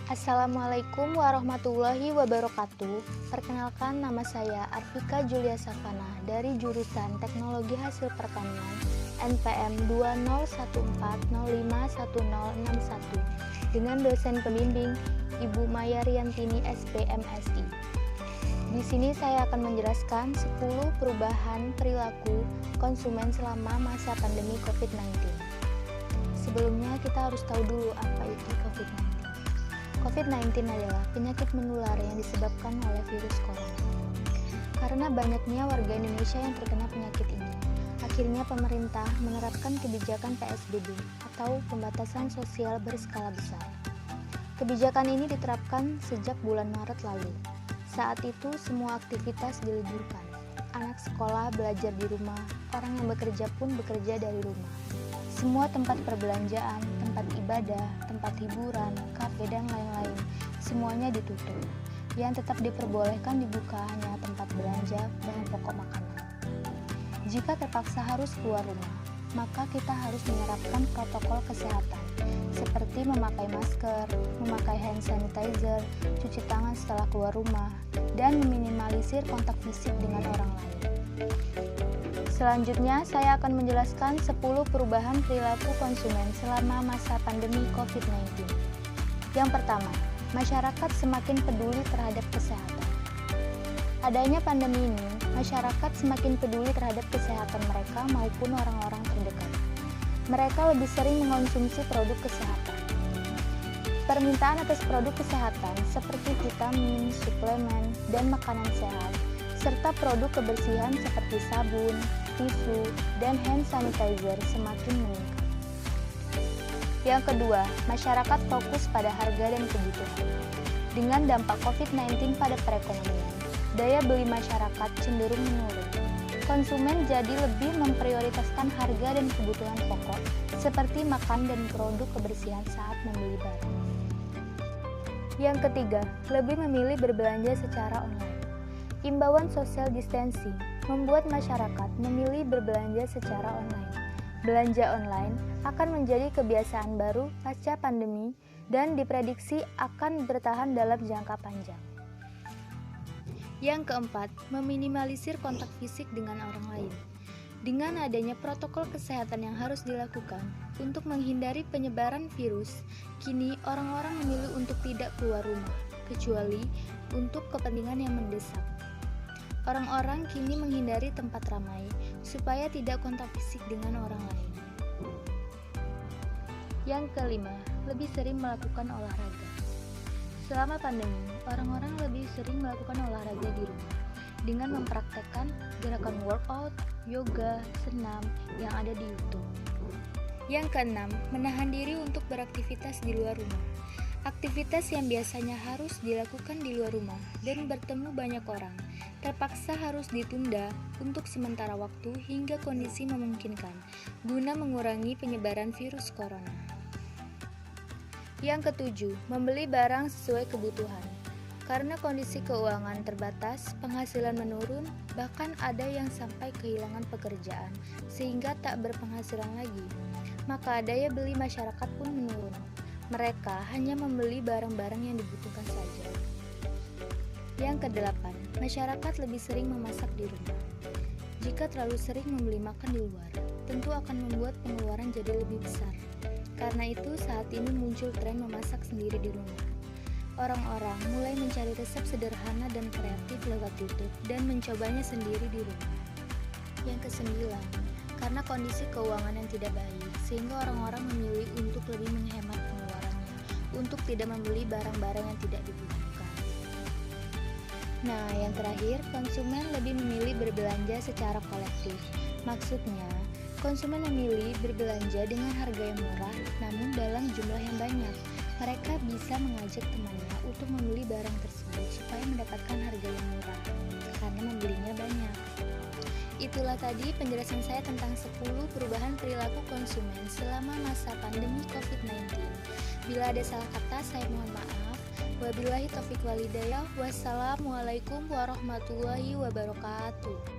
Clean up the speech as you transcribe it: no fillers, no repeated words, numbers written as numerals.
Assalamualaikum warahmatullahi wabarakatuh. Perkenalkan, nama saya Arvika Julia Savana dari jurusan Teknologi Hasil Pertanian NPM 2014051061 dengan dosen pembimbing Ibu Maya Riantini SPMSI. Di sini saya akan menjelaskan 10 perubahan perilaku konsumen selama masa pandemi COVID-19. Sebelumnya kita harus tahu dulu apa itu COVID-19. COVID-19 adalah penyakit menular yang disebabkan oleh virus corona. Karena banyaknya warga Indonesia yang terkena penyakit ini, akhirnya pemerintah menerapkan kebijakan PSBB atau pembatasan sosial berskala besar. Kebijakan ini diterapkan sejak bulan Maret lalu. Saat itu semua aktivitas diliburkan. Anak sekolah belajar di rumah, orang yang bekerja pun bekerja dari rumah. Semua tempat perbelanjaan, tempat ibadah, tempat hiburan, kafe, dan lain-lain, semuanya ditutup. Yang tetap diperbolehkan dibuka hanya tempat belanja bahan pokok makanan. Jika terpaksa harus keluar rumah, maka kita harus menerapkan protokol kesehatan, seperti memakai masker, memakai hand sanitizer, cuci tangan setelah keluar rumah, dan meminimalisir kontak fisik dengan orang lain. Selanjutnya, saya akan menjelaskan 10 perubahan perilaku konsumen selama masa pandemi COVID-19. Yang pertama, masyarakat semakin peduli terhadap kesehatan. Adanya pandemi ini, masyarakat semakin peduli terhadap kesehatan mereka maupun orang-orang terdekat. Mereka lebih sering mengonsumsi produk kesehatan. Permintaan atas produk kesehatan seperti vitamin, suplemen, dan makanan sehat, serta produk kebersihan seperti sabun, tisu, dan hand sanitizer semakin meningkat. Yang kedua, masyarakat fokus pada harga dan kebutuhan. Dengan dampak COVID-19 pada perekonomian, daya beli masyarakat cenderung menurun. Konsumen jadi lebih memprioritaskan harga dan kebutuhan pokok, seperti makan dan produk kebersihan saat membeli barang. Yang ketiga, lebih memilih berbelanja secara online. Imbauan social distancing membuat masyarakat memilih berbelanja secara online. Belanja online akan menjadi kebiasaan baru pasca pandemi dan diprediksi akan bertahan dalam jangka panjang. Yang keempat, meminimalisir kontak fisik dengan orang lain. Dengan adanya protokol kesehatan yang harus dilakukan untuk menghindari penyebaran virus, kini orang-orang memilih untuk tidak keluar rumah, kecuali untuk kepentingan yang mendesak. Orang-orang kini menghindari tempat ramai supaya tidak kontak fisik dengan orang lain. Yang kelima, lebih sering melakukan olahraga. Selama pandemi, orang-orang lebih sering melakukan olahraga di rumah dengan mempraktekkan gerakan workout, yoga, senam yang ada di YouTube. Yang keenam, menahan diri untuk beraktivitas di luar rumah. Aktivitas yang biasanya harus dilakukan di luar rumah dan bertemu banyak orang terpaksa harus ditunda untuk sementara waktu hingga kondisi memungkinkan guna mengurangi penyebaran virus corona. Yang ketujuh, membeli barang sesuai kebutuhan. Karena kondisi keuangan terbatas, penghasilan menurun, bahkan ada yang sampai kehilangan pekerjaan sehingga tak berpenghasilan lagi. Maka daya beli masyarakat pun menurun. Mereka hanya membeli barang-barang yang dibutuhkan saja. Yang kedelapan, masyarakat lebih sering memasak di rumah. Jika terlalu sering membeli makan di luar, tentu akan membuat pengeluaran jadi lebih besar. Karena itu saat ini muncul tren memasak sendiri di rumah. Orang-orang mulai mencari resep sederhana dan kreatif lewat YouTube dan mencobanya sendiri di rumah. Yang kesembilan, karena kondisi keuangan yang tidak baik, sehingga orang-orang memilih untuk lebih menghemat pengeluarannya, untuk tidak membeli barang-barang yang tidak dibutuhkan. Nah, yang terakhir, konsumen lebih memilih berbelanja secara kolektif. Maksudnya, konsumen memilih berbelanja dengan harga yang murah, namun dalam jumlah yang banyak. Mereka bisa mengajak temannya untuk membeli barang tersebut supaya mendapatkan harga yang murah, karena membelinya banyak. Itulah tadi penjelasan saya tentang 10 perubahan perilaku konsumen selama masa pandemi COVID-19. Bila ada salah kata, saya mohon maaf. Wabillahi taufiq walhidayah. Wassalamualaikum warahmatullahi wabarakatuh.